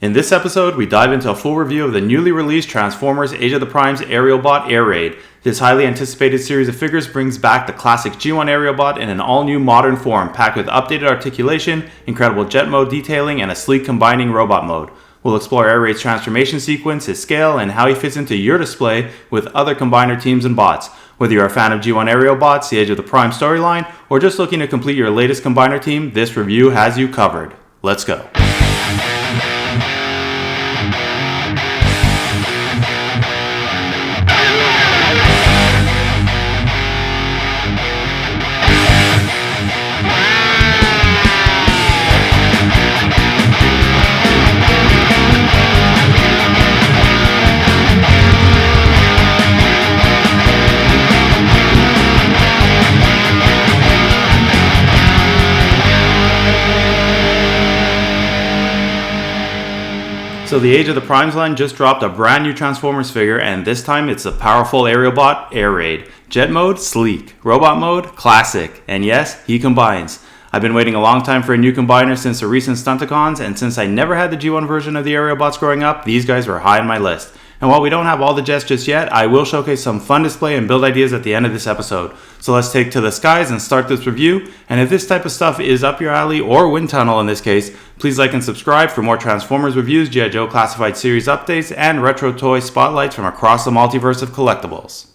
In this episode, we dive into a full review of the newly released Transformers Age of the Primes Aerialbot Air Raid. This highly anticipated series of figures brings back the classic G1 Aerialbot in an all-new modern form, packed with updated articulation, incredible jet mode detailing, and a sleek combining robot mode. We'll explore Air Raid's transformation sequence, his scale, and how he fits into your display with other combiner teams and bots. Whether you're a fan of G1 Aerialbots, the Age of the Prime storyline, or just looking to complete your latest combiner team, this review has you covered. Let's go. So the Age of the Primes line just dropped a brand new Transformers figure, and this time it's the powerful Aerialbot Air Raid. Jet mode, sleek. Robot mode, classic. And yes, he combines. I've been waiting a long time for a new combiner since the recent Stunticons, and since I never had the G1 version of the Aerialbots growing up, these guys were high on my list. And while we don't have all the jets just yet, I will showcase some fun display and build ideas at the end of this episode. So let's take to the skies and start this review. And if this type of stuff is up your alley, or wind tunnel in this case, please like and subscribe for more Transformers reviews, G.I. Joe classified series updates, and retro toy spotlights from across the multiverse of collectibles.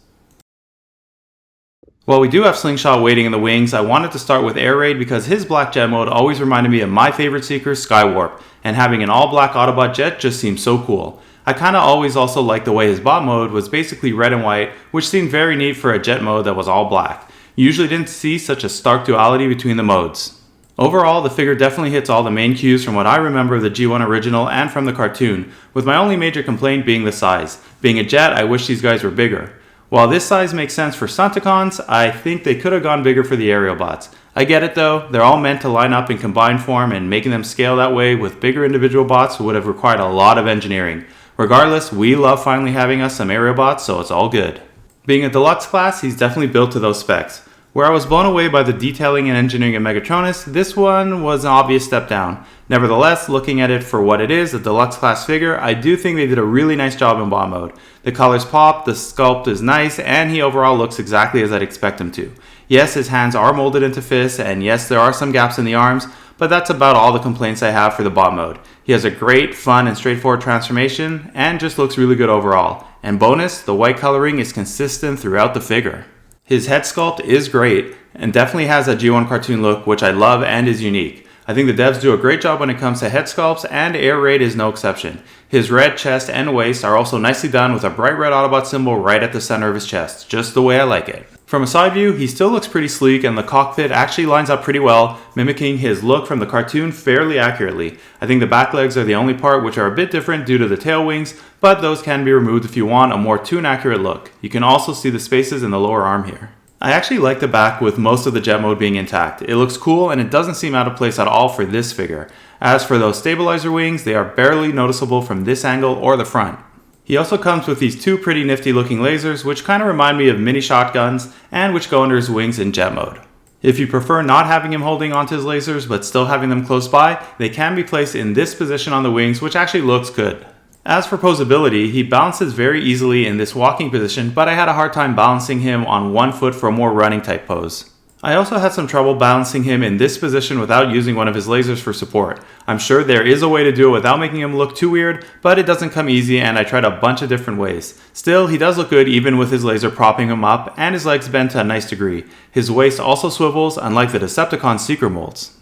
While we do have Slingshot waiting in the wings, I wanted to start with Air Raid because his black jet mode always reminded me of my favorite seeker, Skywarp, and having an all-black Autobot jet just seemed so cool. I kinda always also liked the way his bot mode was basically red and white, which seemed very neat for a jet mode that was all black. You usually didn't see such a stark duality between the modes. Overall, the figure definitely hits all the main cues from what I remember of the G1 original and from the cartoon, with my only major complaint being the size. Being a jet, I wish these guys were bigger. While this size makes sense for Stunticons, I think they could have gone bigger for the Aerialbots. I get it though, they're all meant to line up in combined form, and making them scale that way with bigger individual bots would have required a lot of engineering. Regardless, we love finally having us some Aerialbots, so it's all good. Being a deluxe class, he's definitely built to those specs. Where I was blown away by the detailing and engineering of Megatronus, this one was an obvious step down. Nevertheless, looking at it for what it is, a deluxe class figure, I do think they did a really nice job in bot mode. The colors pop, the sculpt is nice, and he overall looks exactly as I'd expect him to. Yes, his hands are molded into fists, and yes, there are some gaps in the arms, but that's about all the complaints I have for the bot mode. He has a great, fun, and straightforward transformation, and just looks really good overall. And bonus, the white coloring is consistent throughout the figure. His head sculpt is great, and definitely has a G1 cartoon look, which I love and is unique. I think the devs do a great job when it comes to head sculpts, and Air Raid is no exception. His red chest and waist are also nicely done with a bright red Autobot symbol right at the center of his chest, just the way I like it. From a side view, he still looks pretty sleek, and the cockpit actually lines up pretty well, mimicking his look from the cartoon fairly accurately. I think the back legs are the only part which are a bit different due to the tail wings, but those can be removed if you want a more toon-accurate look. You can also see the spaces in the lower arm here. I actually like the back with most of the jet mode being intact. It looks cool, and it doesn't seem out of place at all for this figure. As for those stabilizer wings, they are barely noticeable from this angle or the front. He also comes with these two pretty nifty looking lasers, which kind of remind me of mini shotguns, and which go under his wings in jet mode. If you prefer not having him holding onto his lasers but still having them close by, they can be placed in this position on the wings, which actually looks good. As for posability, he balances very easily in this walking position, but I had a hard time balancing him on one foot for a more running type pose. I also had some trouble balancing him in this position without using one of his lasers for support. I'm sure there is a way to do it without making him look too weird, but it doesn't come easy, and I tried a bunch of different ways. Still, he does look good even with his laser propping him up, and his legs bend to a nice degree. His waist also swivels, unlike the Decepticon seeker molds.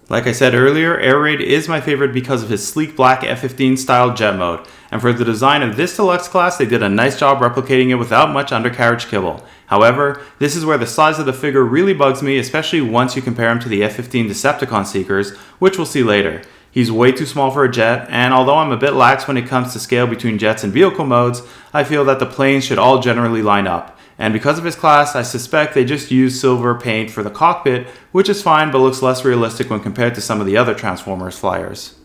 Like I said earlier, Air Raid is my favorite because of his sleek black F-15 style jet mode, and for the design of this deluxe class, they did a nice job replicating it without much undercarriage kibble. However, this is where the size of the figure really bugs me, especially once you compare him to the F-15 Decepticon seekers, which we'll see later. He's way too small for a jet, and although I'm a bit lax when it comes to scale between jets and vehicle modes, I feel that the planes should all generally line up. And because of his class, I suspect they just used silver paint for the cockpit, which is fine but looks less realistic when compared to some of the other Transformers flyers.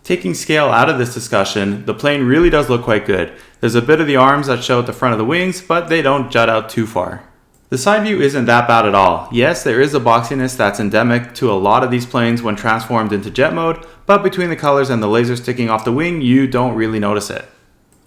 Taking scale out of this discussion, the plane really does look quite good. There's a bit of the arms that show at the front of the wings, but they don't jut out too far. The side view isn't that bad at all. Yes, there is a boxiness that's endemic to a lot of these planes when transformed into jet mode, but between the colors and the laser sticking off the wing, you don't really notice it.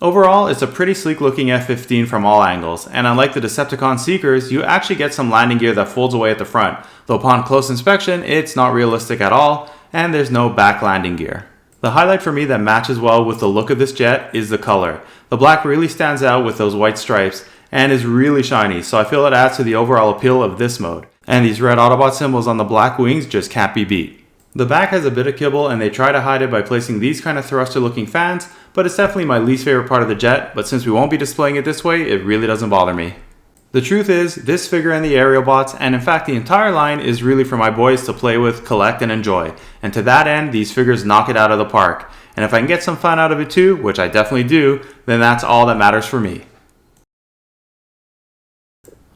Overall, it's a pretty sleek looking F-15 from all angles, and unlike the Decepticon Seekers, you actually get some landing gear that folds away at the front, though upon close inspection, it's not realistic at all, and there's no back landing gear. The highlight for me that matches well with the look of this jet is the color. The black really stands out with those white stripes, and is really shiny, so I feel it adds to the overall appeal of this mode. And these red Autobot symbols on the black wings just can't be beat. The back has a bit of kibble and they try to hide it by placing these kind of thruster looking fans, but it's definitely my least favorite part of the jet, but since we won't be displaying it this way, it really doesn't bother me. The truth is, this figure and the Aerialbots, and in fact the entire line, is really for my boys to play with, collect, and enjoy. And to that end, these figures knock it out of the park. And if I can get some fun out of it too, which I definitely do, then that's all that matters for me.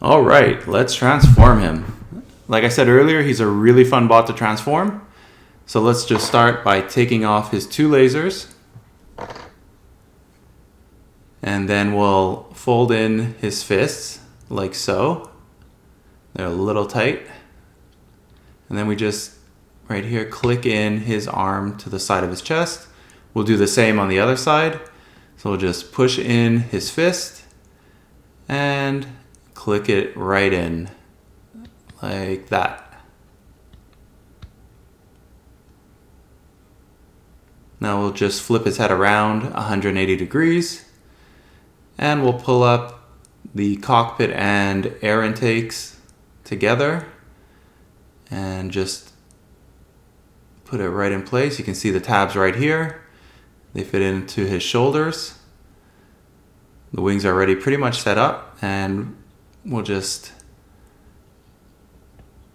Alright, let's transform him. Like I said earlier, he's a really fun bot to transform. So let's just start by taking off his two lasers. And then we'll fold in his fists, like so. They're a little tight. And then we just, right here, click in his arm to the side of his chest. We'll do the same on the other side. So we'll just push in his fist and click it right in, like that. Now we'll just flip his head around 180 degrees and we'll pull up the cockpit and air intakes together and just put it right in place. You can see the tabs right here. They fit into his shoulders. The wings are already pretty much set up, and we'll just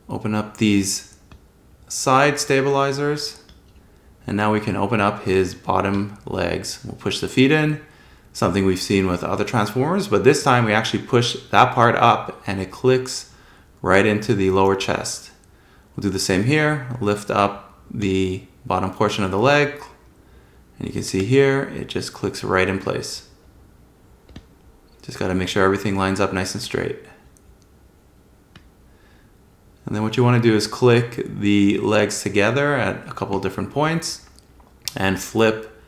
open up these side stabilizers, and now we can open up his bottom legs. We'll push the feet in, something we've seen with other Transformers, but this time we actually push that part up and it clicks right into the lower chest. We'll do the same here, lift up the bottom portion of the leg, and you can see here, it just clicks right in place. Just got to make sure everything lines up nice and straight. And then what you want to do is click the legs together at a couple of different points and flip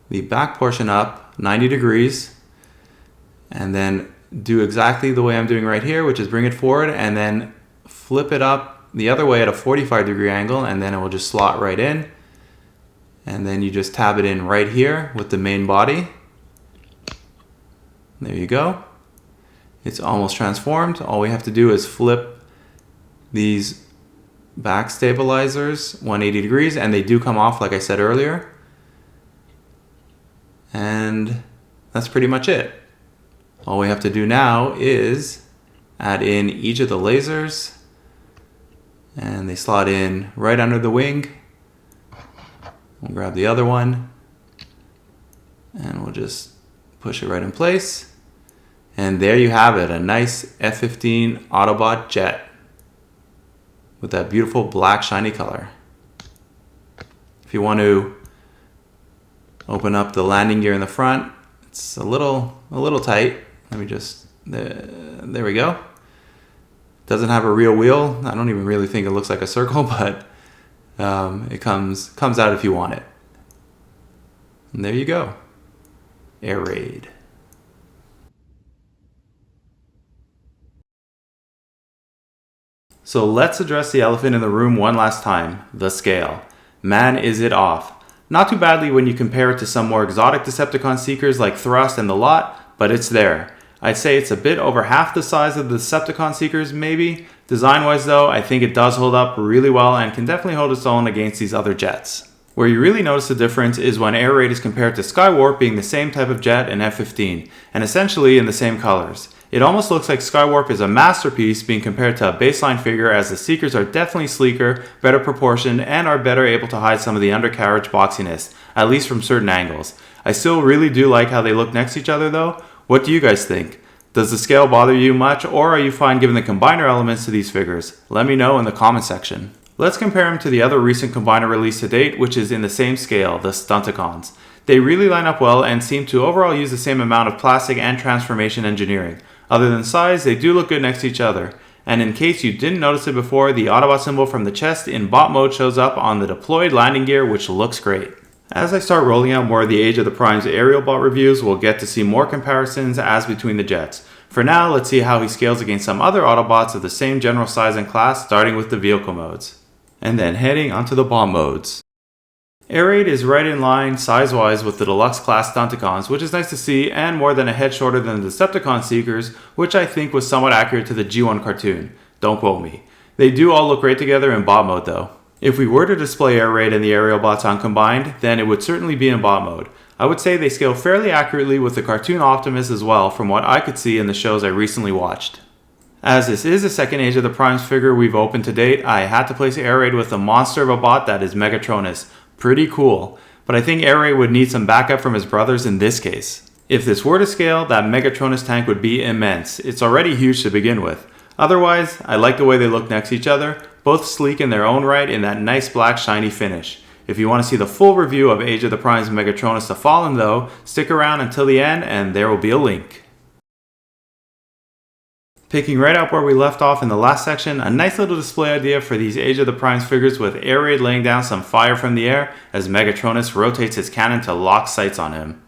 the back portion up 90 degrees, and then do exactly the way I'm doing right here, which is bring it forward and then flip it up the other way at a 45-degree angle, and then it will just slot right in. And then you just tab it in right here with the main body. There you go. It's almost transformed. All we have to do is flip these back stabilizers 180 degrees, and they do come off like I said earlier. And that's pretty much it. All we have to do now is add in each of the lasers, and they slot in right under the wing. We'll grab the other one and we'll just push it right in place. And there you have it, a nice F-15 Autobot jet with that beautiful black shiny color. If you want to open up the landing gear in the front, it's a little tight. Let me just, there we go. Doesn't have a real wheel. I don't even really think it looks like a circle, but it comes out if you want it. And there you go. Air Raid. So let's address the elephant in the room one last time, the scale. Man, is it off. Not too badly when you compare it to some more exotic Decepticon Seekers like Thrust and the Lot, but it's there. I'd say it's a bit over half the size of the Decepticon Seekers, maybe. Design-wise though, I think it does hold up really well and can definitely hold its own against these other jets. Where you really notice the difference is when Air Raid is compared to Skywarp being the same type of jet and F-15, and essentially in the same colors. It almost looks like Skywarp is a masterpiece being compared to a baseline figure, as the Seekers are definitely sleeker, better proportioned, and are better able to hide some of the undercarriage boxiness, at least from certain angles. I still really do like how they look next to each other though. What do you guys think? Does the scale bother you much, or are you fine giving the combiner elements to these figures? Let me know in the comment section. Let's compare them to the other recent combiner release to date, which is in the same scale, the Stunticons. They really line up well and seem to overall use the same amount of plastic and transformation engineering. Other than size, they do look good next to each other. And in case you didn't notice it before, the Autobot symbol from the chest in bot mode shows up on the deployed landing gear, which looks great. As I start rolling out more of the Age of the Primes Aerialbot reviews, we'll get to see more comparisons as between the jets. For now, let's see how he scales against some other Autobots of the same general size and class, starting with the vehicle modes. And then heading onto the bot modes. Air Raid is right in line size-wise with the Deluxe Class Stunticons, which is nice to see, and more than a head shorter than the Decepticon Seekers, which I think was somewhat accurate to the G1 cartoon. Don't quote me. They do all look great together in bot mode though. If we were to display Air Raid and the Aerialbots on combined, then it would certainly be in bot mode. I would say they scale fairly accurately with the cartoon Optimus as well, from what I could see in the shows I recently watched. As this is the second Age of the Primes figure we've opened to date, I had to place Air Raid with the monster of a bot that is Megatronus. Pretty cool, but I think Air Raid would need some backup from his brothers in this case. If this were to scale, that Megatronus tank would be immense. It's already huge to begin with. Otherwise, I like the way they look next to each other, both sleek in their own right in that nice black shiny finish. If you want to see the full review of Age of the Primes Megatronus The Fallen though, stick around until the end and there will be a link. Picking right up where we left off in the last section, a nice little display idea for these Age of the Primes figures with Air Raid laying down some fire from the air as Megatronus rotates his cannon to lock sights on him.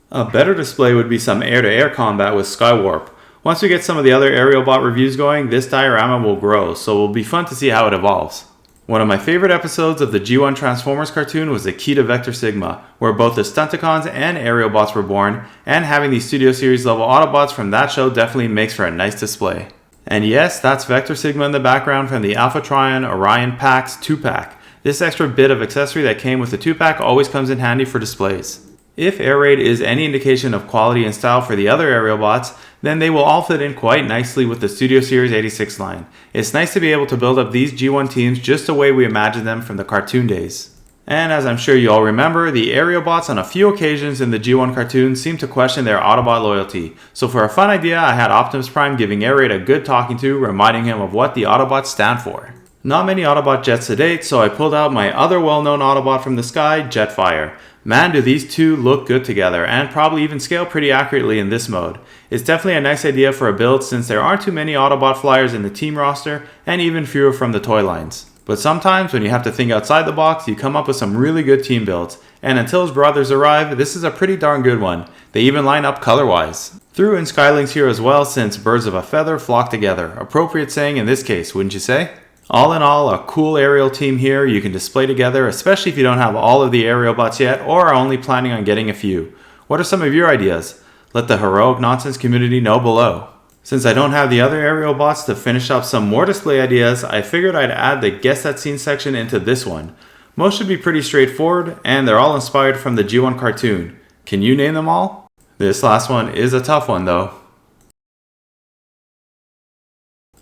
A better display would be some air-to-air combat with Skywarp. Once we get some of the other Aerialbot reviews going, this diorama will grow, so it will be fun to see how it evolves. One of my favorite episodes of the G1 Transformers cartoon was the key to Vector Sigma, where both the Stunticons and Aerialbots were born, and having these Studio Series level Autobots from that show definitely makes for a nice display. And yes, that's Vector Sigma in the background from the Alpha Trion Orion Pax 2-pack. This extra bit of accessory that came with the 2-pack always comes in handy for displays. If Air Raid is any indication of quality and style for the other Aerialbots, then they will all fit in quite nicely with the Studio Series 86 line. It's nice to be able to build up these G1 teams just the way we imagined them from the cartoon days. And as I'm sure you all remember, the Aerialbots on a few occasions in the G1 cartoon seemed to question their Autobot loyalty. So for a fun idea, I had Optimus Prime giving Air Raid a good talking to, reminding him of what the Autobots stand for. Not many Autobot jets to date, so I pulled out my other well-known Autobot from the sky, Jetfire. Man, do these two look good together, and probably even scale pretty accurately in this mode. It's definitely a nice idea for a build since there aren't too many Autobot flyers in the team roster, and even fewer from the toy lines. But sometimes when you have to think outside the box, you come up with some really good team builds, and until his brothers arrive, this is a pretty darn good one. They even line up color-wise. Threw in Skylinks here as well since birds of a feather flock together. Appropriate saying in this case, wouldn't you say? All in all, a cool aerial team here you can display together, especially if you don't have all of the Aerialbots yet or are only planning on getting a few. What are some of your ideas? Let the Heroic Nonsense community know below. Since I don't have the other Aerialbots to finish up some more display ideas, I figured I'd add the Guess That Scene section into this one. Most should be pretty straightforward, and they're all inspired from the G1 cartoon. Can you name them all? This last one is a tough one though.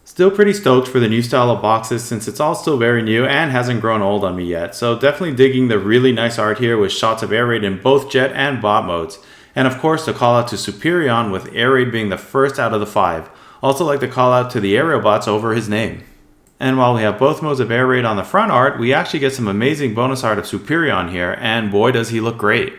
Still pretty stoked for the new style of boxes since it's all still very new and hasn't grown old on me yet, so definitely digging the really nice art here with shots of Air Raid in both jet and bot modes. And of course the call out to Superion with Air Raid being the first out of the 5. Also like to call out to the Aerialbots over his name. And while we have both modes of Air Raid on the front art, we actually get some amazing bonus art of Superion here, and boy does he look great.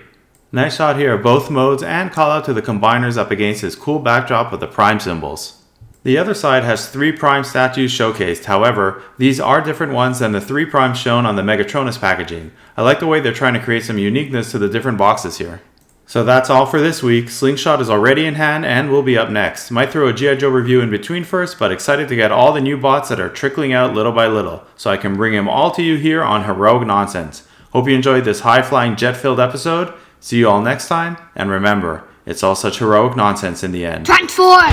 Nice shot here of both modes and call out to the combiners up against his cool backdrop with the Prime symbols. The other side has 3 Prime statues showcased, however, these are different ones than the 3 Primes shown on the Megatronus packaging. I like the way they're trying to create some uniqueness to the different boxes here. So that's all for this week. Slingshot is already in hand and will be up next. Might throw a G.I. Joe review in between first, but excited to get all the new bots that are trickling out little by little, so I can bring them all to you here on Heroic Nonsense. Hope you enjoyed this high-flying jet-filled episode. See you all next time, and remember, it's all such heroic nonsense in the end. Transform!